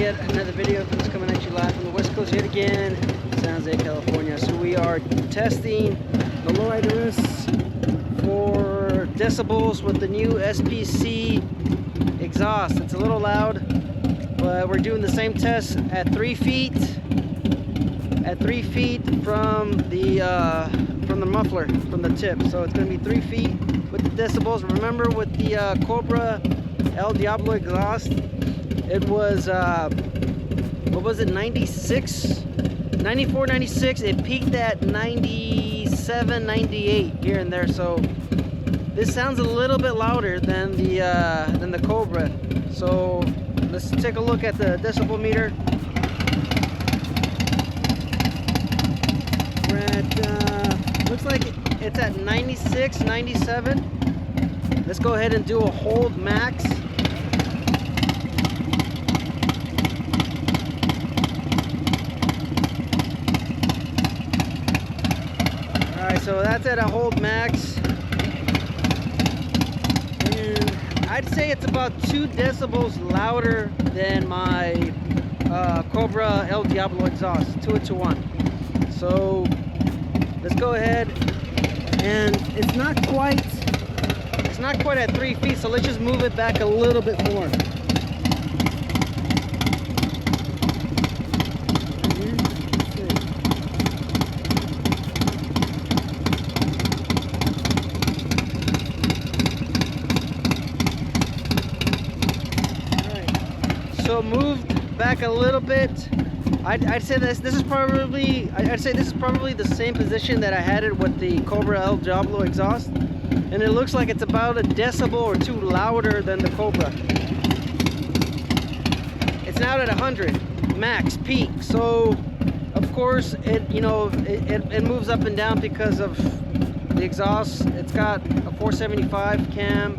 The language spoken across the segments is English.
yet another video. This is coming at you live from the West Coast yet again, San Jose, California. So we are testing the lowriders for decibels with the new SPC exhaust. It's a little loud, but we're doing the same test at 3 feet. At 3 feet from the muffler, from the tip. So it's going to be 3 feet with the decibels. Remember, with the Cobra El Diable exhaust, it was what was it, 96, 94, 96. It peaked at 97, 98 here and there. So this sounds a little bit louder than the Cobra. So let's take a look at the decibel meter. We're at looks like it's at 96, 97. Let's go ahead and do a hold max. Alright, so that's at a hold max. And I'd say it's about 2 decibels louder than my Cobra El Diable exhaust, 2-to-1. So let's go ahead, and it's not quite at 3 feet, so let's just move it back a little bit more. Alright, so moved back a little bit. I'd say this is probably the same position that I had it with the Cobra El Diable exhaust, and it looks like it's about a decibel or 2 louder than the Cobra. It's now at 100 max peak, so of course it moves up and down because of the exhaust. It's got a 475 cam,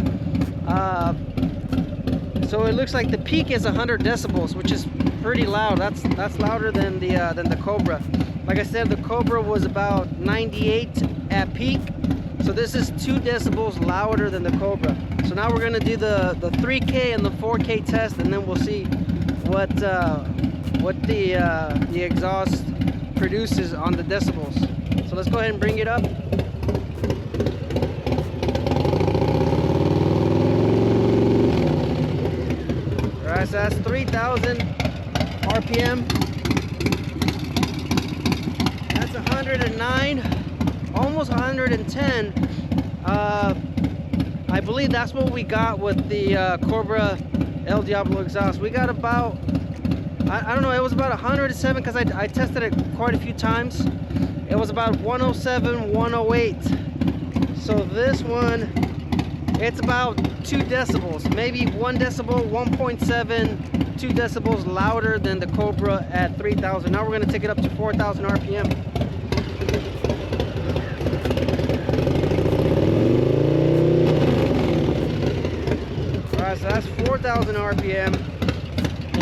so it looks like the peak is 100 decibels, which is pretty loud. That's louder than the Cobra. Like I said, the Cobra was about 98 at peak, so this is 2 decibels louder than the Cobra. So now we're gonna do the 3K and the 4K test, and then we'll see what the exhaust produces on the decibels. So let's go ahead and bring it up. All right, so that's 3,000 RPM. That's 109, almost 110. I believe that's what we got with the Cobra El Diable exhaust. We got about, I don't know, it was about 107 because I tested it quite a few times. It was about 107, 108. So this one, it's about 2 decibels, maybe 1 decibel, 1.7, 2 decibels louder than the Cobra at 3,000. Now we're going to take it up to 4,000 RPM. Alright, so that's 4,000 RPM,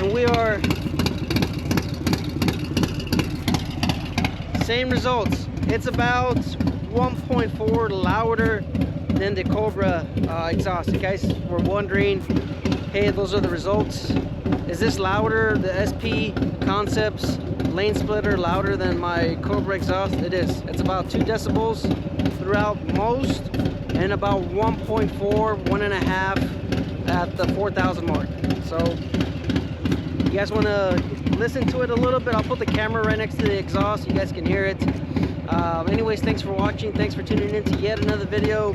and we are same results. It's about 1.4 louder than the Cobra exhaust. You guys were wondering, hey, those are the results. Is this louder, the SP Concepts lane splitter, louder than my Cobra exhaust? It is. It's about 2 decibels throughout most, and about 1.4, 1.5 at the 4,000 mark. So you guys want to listen to it a little bit? I'll put the camera right next to the exhaust so you guys can hear it. Anyways, thanks for watching. Thanks for tuning in to yet another video.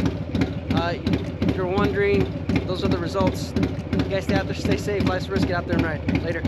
If you're wondering, those are the results. You guys stay out there, stay safe, life's risk, get out there and ride. Later.